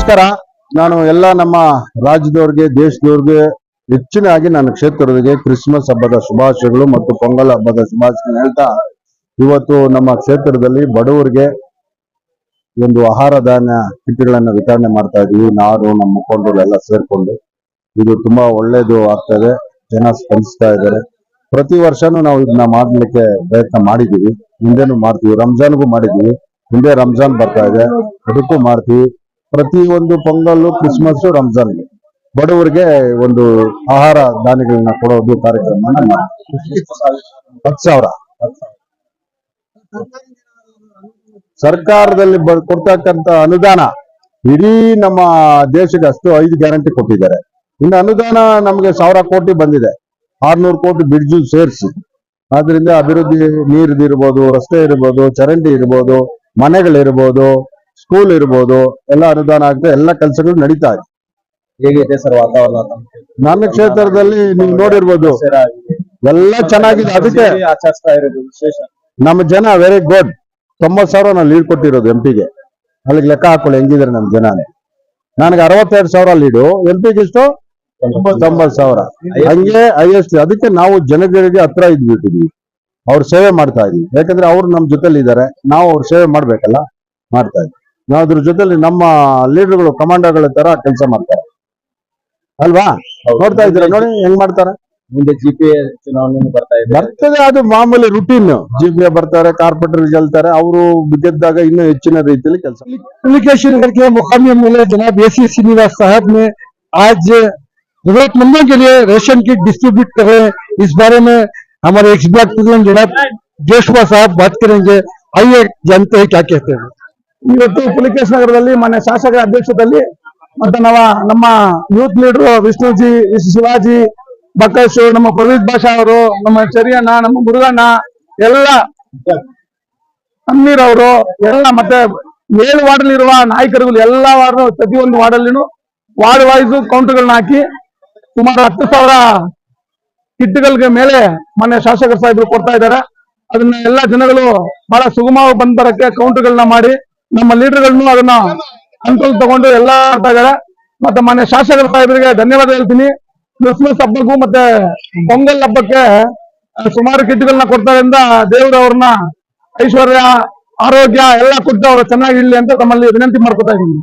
ನಮಸ್ಕಾರ. ನಾನು ಎಲ್ಲ ನಮ್ಮ ರಾಜ್ಯದವ್ರಿಗೆ ದೇಶದವ್ರಿಗೆ ಹೆಚ್ಚಿನಾಗಿ ನನ್ನ ಕ್ಷೇತ್ರದವರಿಗೆ ಕ್ರಿಸ್ಮಸ್ ಹಬ್ಬದ ಶುಭಾಶಯಗಳು ಮತ್ತು ಪೊಂಗಲ್ ಹಬ್ಬದ ಶುಭಾಶಯಗಳು ಹೇಳ್ತಾ, ಇವತ್ತು ನಮ್ಮ ಕ್ಷೇತ್ರದಲ್ಲಿ ಬಡವರಿಗೆ ಒಂದು ಆಹಾರ ಧಾನ್ಯ ಕಿಟ್ಗಳನ್ನು ವಿತರಣೆ ಮಾಡ್ತಾ ಇದೀವಿ. ನಾವು ನಮ್ಮ ಮುಖಂಡರು ಎಲ್ಲ ಸೇರ್ಕೊಂಡು ಇದು ತುಂಬಾ ಒಳ್ಳೇದು ಆಗ್ತದೆ. ಜನ ಸ್ಪಂದಿಸ್ತಾ ಇದ್ದಾರೆ. ಪ್ರತಿ ವರ್ಷನೂ ನಾವು ಇದನ್ನ ಮಾಡ್ಲಿಕ್ಕೆ ಪ್ರಯತ್ನ ಮಾಡಿದೀವಿ. ಹಿಂದೆನೂ ಮಾಡ್ತೀವಿ, ರಂಜಾನ್ಗೂ ಮಾಡಿದೀವಿ. ಹಿಂದೆ ರಂಜಾನ್ ಬರ್ತಾ ಇದೆ, ಅದಕ್ಕೂ ಮಾಡ್ತೀವಿ. ಪ್ರತಿ ಒಂದು ಪೊಂಗಲ್ಲು, ಕ್ರಿಸ್ಮಸ್, ರಂಜಾನ್ಗೆ ಬಡವರಿಗೆ ಒಂದು ಆಹಾರ ಧಾನ್ಯಗಳನ್ನ ಕೊಡೋದು ಕಾರ್ಯಕ್ರಮ 10,000 ಸರ್ಕಾರದಲ್ಲಿ ಕೊಡ್ತಕ್ಕಂತ ಅನುದಾನ ಇಡೀ ನಮ್ಮ ದೇಶಕ್ಕೆ ಅಷ್ಟು 5 ಗ್ಯಾರಂಟಿ ಕೊಟ್ಟಿದ್ದಾರೆ. ಇನ್ನು ಅನುದಾನ ನಮ್ಗೆ 1,000 ಕೋಟಿ ಬಂದಿದೆ, 600 ಕೋಟಿ ಬ್ರಿಡ್ಜ್ ಸೇರಿಸಿ. ಆದ್ರಿಂದ ಅಭಿವೃದ್ಧಿ ನೀರಿರ್ಬೋದು, ರಸ್ತೆ ಇರ್ಬೋದು, ಚರಂಡಿ ಇರ್ಬೋದು, ಮನೆಗಳಿರ್ಬೋದು, ಸ್ಕೂಲ್ ಇರ್ಬೋದು, ಎಲ್ಲ ಅನುದಾನ ಆಗ್ತದೆ. ಎಲ್ಲ ಕೆಲಸಗಳು ನಡೀತಾ ಇದೆ. ಹೇಗಿದೆ ಸರ್ ವಾತಾವರಣ? ನನ್ನ ಕ್ಷೇತ್ರದಲ್ಲಿ ನೀವು ನೋಡಿರ್ಬೋದು, ಎಲ್ಲ ಚೆನ್ನಾಗಿದೆ. ಅದಕ್ಕೆ ಆಚರಿಸ್ತಾ ಇರೋದು ವಿಶೇಷ. ನಮ್ಮ ಜನ ವೆರಿ ಗುಡ್. 90,000 ನಾನು ಲೀಡ್ ಕೊಟ್ಟಿರೋದು ಎಂಪಿಗೆ. ಅಲ್ಲಿಗೆ ಲೆಕ್ಕ ಹಾಕೊಳ್ಳಿ ಹೆಂಗಿದ್ರೆ ನಮ್ಮ ಜನ. ನನಗೆ 62,000 ಲೀಡು, ಎಂಪಿಗೆ ಇಷ್ಟು 90,000, ಹಂಗೆ ಹೈಯೆಸ್ಟ್. ಅದಕ್ಕೆ ನಾವು ಜನಗಳಿಗೆ ಹತ್ರ ಇದ್ಬಿಟ್ಟಿದ್ವಿ, ಅವ್ರ ಸೇವೆ ಮಾಡ್ತಾ ಇದೀವಿ. ಯಾಕಂದ್ರೆ ಅವ್ರು ನಮ್ಮ ಜೊತೆಲಿ ಇದ್ದಾರೆ, ನಾವು ಅವ್ರ ಸೇವೆ ಮಾಡ್ಬೇಕಲ್ಲ, ಮಾಡ್ತಾ ಇದ್ವಿ. ನಾವು ಅದ್ರ ಜೊತೆಲಿ ನಮ್ಮ ಲೀಡರ್ಗಳು, ಕಮಾಂಡರ್ಗಳ ತರ ಕೆಲಸ ಮಾಡ್ತಾರೆ ಅಲ್ವಾ? ನೋಡ್ತಾ ಇದ್ದೀರಾ ನೋಡಿ ಹೆಂಗ್ ಮಾಡ್ತಾರೆ. ಮುಂದೆ ಜಿಪಿಎ ಚುನಾವಣೆ ಬರ್ತದೆ, ಅದು ಮಾಮೂಲಿ ರುಟೀನ್. ಜಿಪಿಎ ಬರ್ತಾರೆ, ಕಾರ್ಪೊರೇಟರ್ ಗೆಲ್ತಾರೆ, ಅವರು ಗೆದ್ದಾಗ ಇನ್ನೂ ಹೆಚ್ಚಿನ ರೀತಿಯಲ್ಲಿ ಕೆಲಸ. कम्युनिकेशन करके मुकामी एमएलए जनाब एसी श्रीनिवास साहब ने आज जरूरतमंदों के लिए रेशन किट डिस्ट्रीब्यूट कर रहे हैं। इस बारे में हमारे एक्स ब्लॉक प्रेसिडेंट जनाब जोशुआ साहब बात करेंगे। आइए जानते हैं क्या कहते हैं। ಇವತ್ತು ಪುಲಿಕೇಶ್ ನಗರದಲ್ಲಿ ಮಾನ್ಯ ಶಾಸಕರ ಅಧ್ಯಕ್ಷತೆಯಲ್ಲಿ ಮತ್ತೆ ನಮ್ಮ ಯೂತ್ ಲೀಡರ್ ವಿಷ್ಣುಜಿ, ಶಿವಾಜಿ, ಬಕ್ಕಶು, ನಮ್ಮ ಪ್ರವೀತ್ ಭಾಷಾ ಅವರು, ನಮ್ಮ ಚರಿಯಣ್ಣ, ನಮ್ಮ ಮುರುಗಣ್ಣ, ಎಲ್ಲ ಅಮ್ಮೀರ್ ಅವರು ಎಲ್ಲ, ಮತ್ತೆ 7 ವಾರ್ಡ್ನಲ್ಲಿರುವ ನಾಯಕರುಗಳು ಎಲ್ಲ ವಾರ್ಡ್, ಪ್ರತಿಯೊಂದು ವಾರ್ಡಲ್ಲಿನೂ ವಾರ್ಡ್ ವೈಸ್ ಕೌಂಟರ್ಗಳನ್ನ ಹಾಕಿ ಸುಮಾರು 10,000 ಕಿಟ್ಗಳಿಗೆ ಮೇಲೆ ಮಾನ್ಯ ಶಾಸಕರ ಸಾಹೇಬರು ಕೊಡ್ತಾ ಇದ್ದಾರೆ. ಅದನ್ನ ಎಲ್ಲ ಜನಗಳು ಬಹಳ ಸುಗಮವಾಗಿ ಬಂದ್ ಬರಕ್ಕೆ ಕೌಂಟರ್ಗಳನ್ನ ಮಾಡಿ ನಮ್ಮ ಲೀಡರ್ಗಳನ್ನು ಅದನ್ನ ಕಂಟ್ರೋಲ್ ತಗೊಂಡು ಎಲ್ಲ ಮಾಡ್ತಾ ಇದ್ದಾರೆ. ಮತ್ತೆ ಮಾನ್ಯ ಶಾಸಕರ ಸಾಹೇಬರಿಗೆ ಧನ್ಯವಾದ ಹೇಳ್ತೀನಿ. ಕ್ರಿಸ್ಮಸ್ ಹಬ್ಬಕ್ಕೂ ಮತ್ತೆ ಪೊಂಗಲ್ ಹಬ್ಬಕ್ಕೆ ಸುಮಾರು ಕಿಟ್ಗಳನ್ನ ಕೊಡ್ತಾರಿಂದ ದೇವರು ಅವ್ರನ್ನ ಐಶ್ವರ್ಯ, ಆರೋಗ್ಯ ಎಲ್ಲ ಕೊಟ್ಟು ಅವ್ರು ಚೆನ್ನಾಗಿರ್ಲಿ ಅಂತ ತಮ್ಮಲ್ಲಿ ವಿನಂತಿ ಮಾಡ್ಕೊತಾ ಇದ್ದೀನಿ.